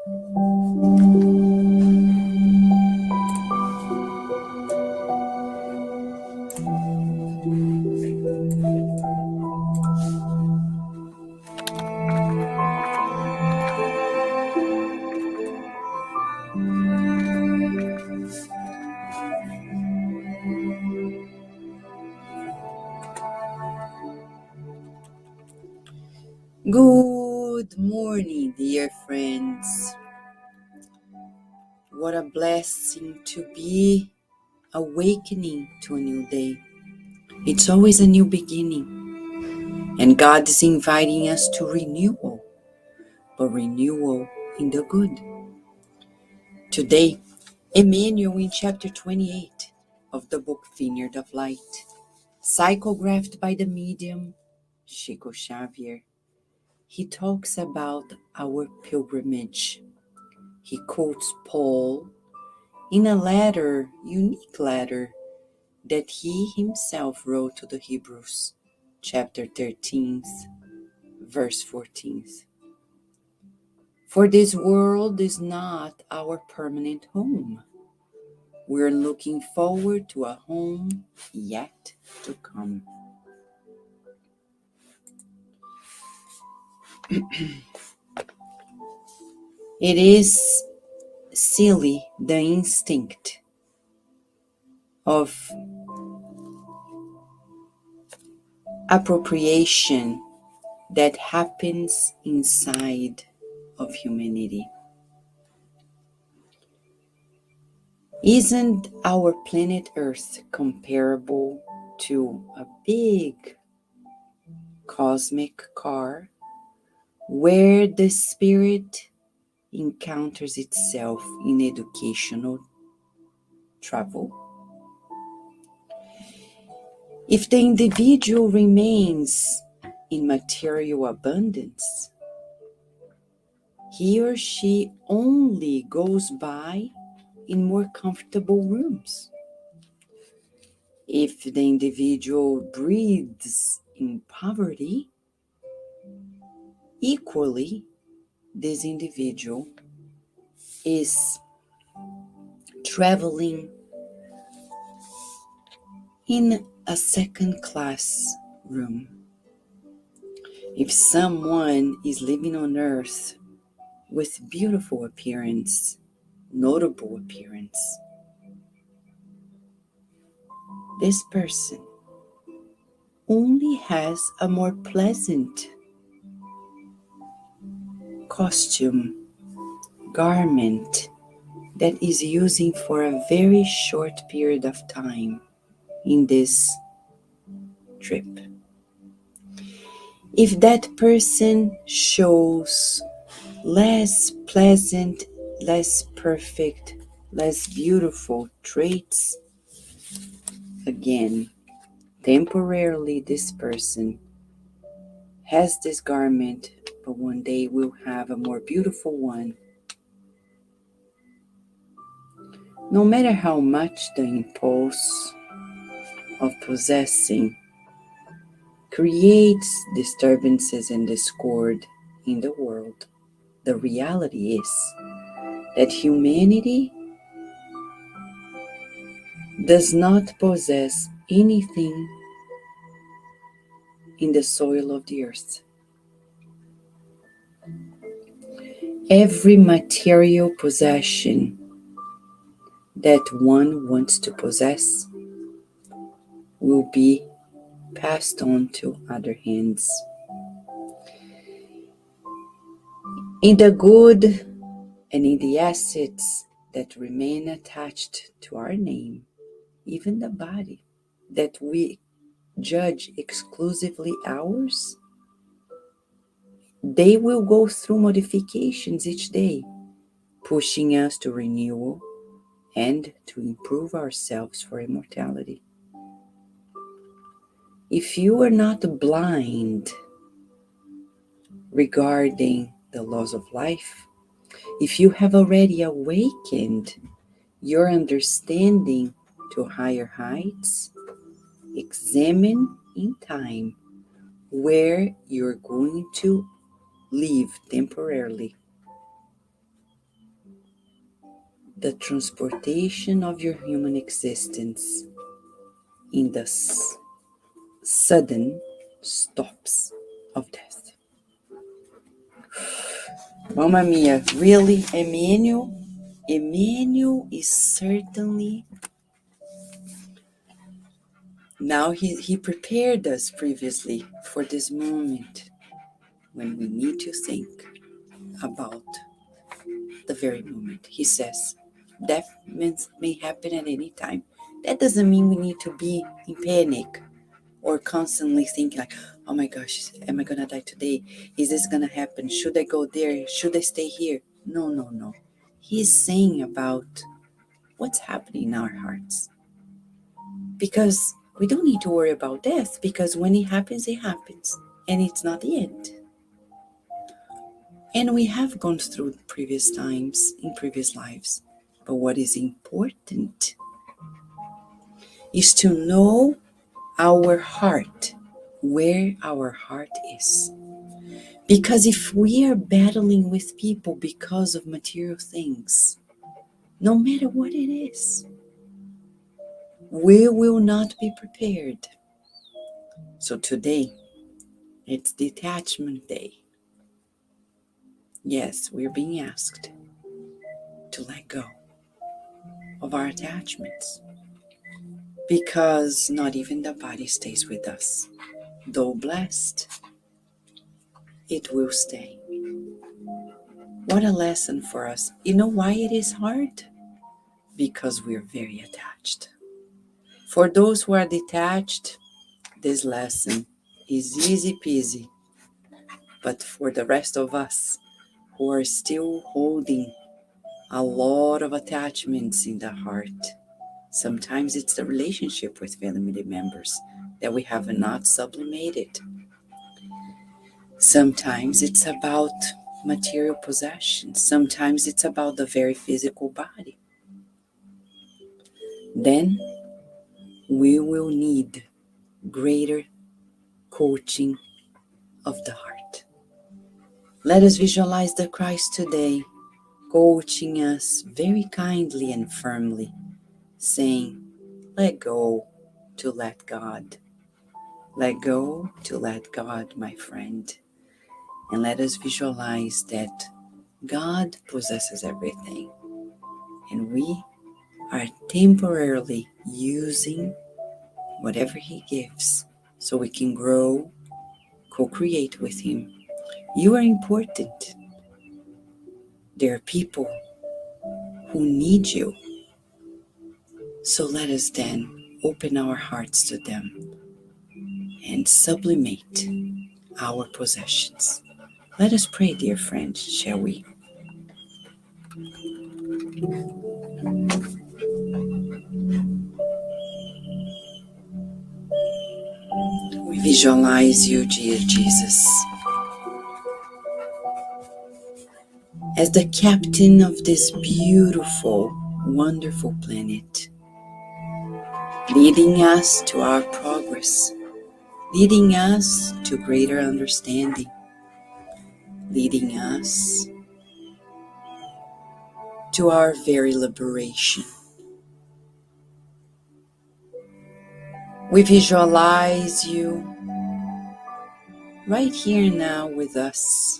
Good morning, dear friends. What a blessing to be awakening to a new day. It's always a new beginning, and God is inviting us to renewal, but renewal in the good. Today, Emmanuel in chapter 28 of the book Vineyard of Light, psychographed by the medium Chico Xavier. He talks about our pilgrimage. He quotes Paul in a letter, unique letter, that he himself wrote to the Hebrews, chapter 13, verse 14. For this world is not our permanent home. We're looking forward to a home yet to come. It is silly, the instinct of appropriation that happens inside of humanity. Isn't our planet Earth comparable to a big cosmic car where the spirit encounters itself in educational travel? If the individual remains in material abundance, he or she only goes by in more comfortable rooms. If the individual breathes in poverty, equally, this individual is traveling in a second-class room. If someone is living on earth with beautiful appearance, notable appearance, this person only has a more pleasant costume, garment that is using for a very short period of time in this trip. If that person shows less pleasant, less perfect, less beautiful traits, again, temporarily this person has this garment, but one day will have a more beautiful one. No matter how much the impulse of possessing creates disturbances and discord in the world, the reality is that humanity does not possess anything in the soil of the earth. Every material possession that one wants to possess will be passed on to other hands. In the good and in the assets that remain attached to our name, even the body that we judge exclusively ours, they will go through modifications each day, pushing us to renewal and to improve ourselves for immortality. If you are not blind regarding the laws of life, if you have already awakened your understanding to higher heights, examine in time where you're going to live temporarily. the transportation of your human existence in the sudden stops of death. Mamma mia, really, Emmanuel? Emmanuel is certainly, now he prepared us previously for this moment when we need to think about the very moment. He says, death may happen at any time. That doesn't mean we need to be in panic or constantly thinking like, oh my gosh, am I gonna die today? Is this gonna happen? Should I go there? Should I stay here? No, no, no. He's saying about what's happening in our hearts. Because we don't need to worry about death, because when it happens, and it's not the end. And we have gone through previous times in previous lives. But what is important is to know our heart, where our heart is. Because if we are battling with people because of material things, no matter what it is, we will not be prepared. So today, it's Detachment Day. Yes, we're being asked to let go of our attachments, because not even the body stays with us. Though blessed, it will stay. What a lesson for us. You know why it is hard? Because we're very attached. For those who are detached, this lesson is easy peasy. But for the rest of us who are still holding a lot of attachments in the heart, sometimes it's the relationship with family members that we have not sublimated. Sometimes it's about material possessions. Sometimes it's about the very physical body. Then we will need greater coaching of the heart. Let us visualize the Christ today coaching us very kindly and firmly, saying, let go to let God. Let go to let God, my friend. And let us visualize that God possesses everything. And we are temporarily using whatever He gives so we can grow, co-create with Him. You are important. There are people who need you. So let us then open our hearts to them and sublimate our possessions. Let us pray, dear friends, shall we? We visualize you, dear Jesus, as the captain of this beautiful, wonderful planet, leading us to our progress, leading us to greater understanding, leading us to our very liberation. We visualize you right here now with us,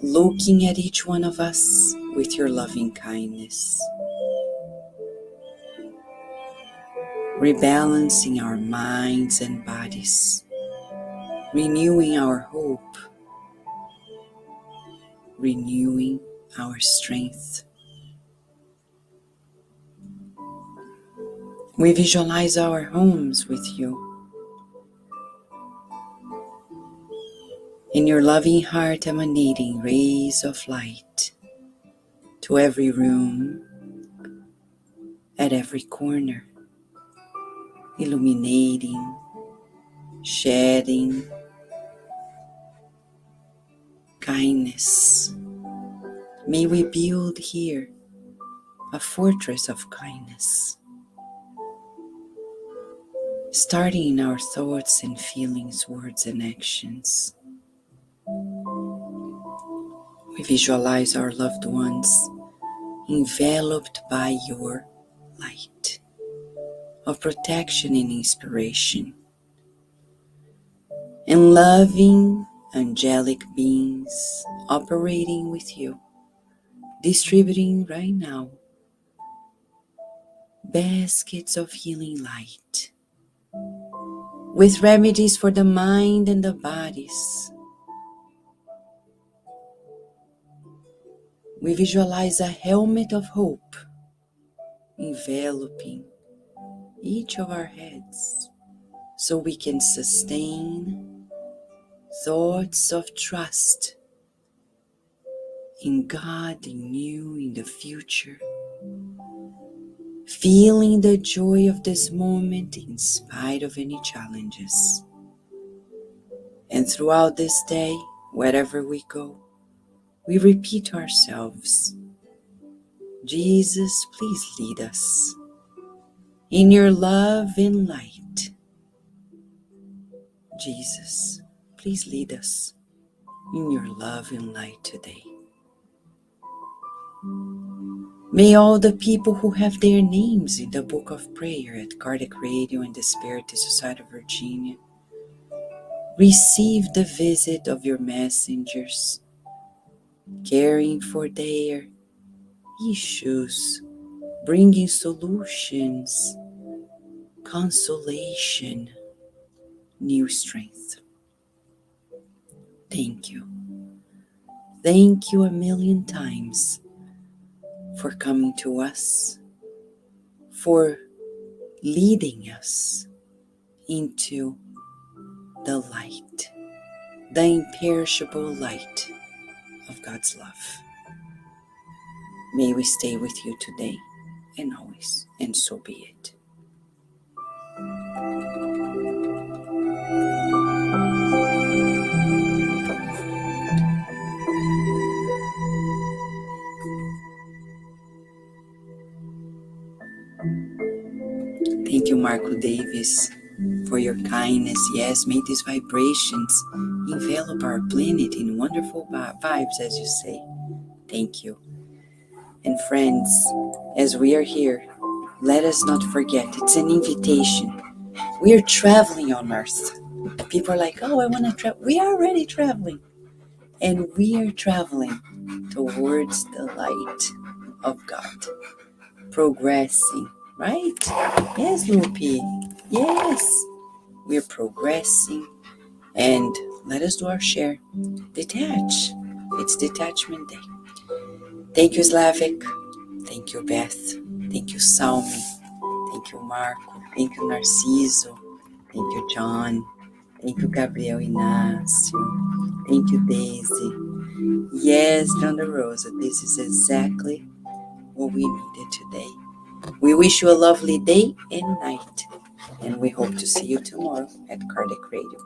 looking at each one of us with your loving kindness, rebalancing our minds and bodies, renewing our hope, renewing our strength. We visualize our homes with you. In your loving heart emanating rays of light to every room, at every corner, illuminating, shedding kindness. May we build here a fortress of kindness, starting in our thoughts and feelings, words and actions. We visualize our loved ones enveloped by your light of protection and inspiration, and loving angelic beings operating with you, distributing right now baskets of healing light with remedies for the mind and the bodies. We visualize a helmet of hope enveloping each of our heads so we can sustain thoughts of trust in God, in you, in the future, feeling the joy of this moment in spite of any challenges. And throughout this day, wherever we go, we repeat to ourselves, Jesus, please lead us in your love and light. Jesus, please lead us in your love and light today. May all the people who have their names in the book of prayer at Cardiac Radio and the Spirit Society of Virginia receive the visit of your messengers, caring for their issues, bringing solutions, consolation, new strength. Thank you. Thank you a million times for coming to us, for leading us into the light, the imperishable light of God's love. May we stay with you today and always, and so be it. Thank you, Marco Davis, for your kindness. Yes, may these vibrations envelop our planet in wonderful vibes, as you say. Thank you. And friends, as we are here, let us not forget, it's an invitation. We are traveling on Earth. People are like, oh, I want to travel. We are already traveling. And we are traveling towards the light of God. Progressing, right? Yes, Lupi. Yes. We're progressing. And let us do our share. Detach. It's Detachment Day. Thank you, Slavic. Thank you, Beth. Thank you, Salmi. Thank you, Marco. Thank you, Narciso. Thank you, John. Thank you, Gabriel Inácio. Thank you, Daisy. Yes, John De Rosa, this is exactly what we needed today. We wish you a lovely day and night, and we hope to see you tomorrow at Cardiac Radio.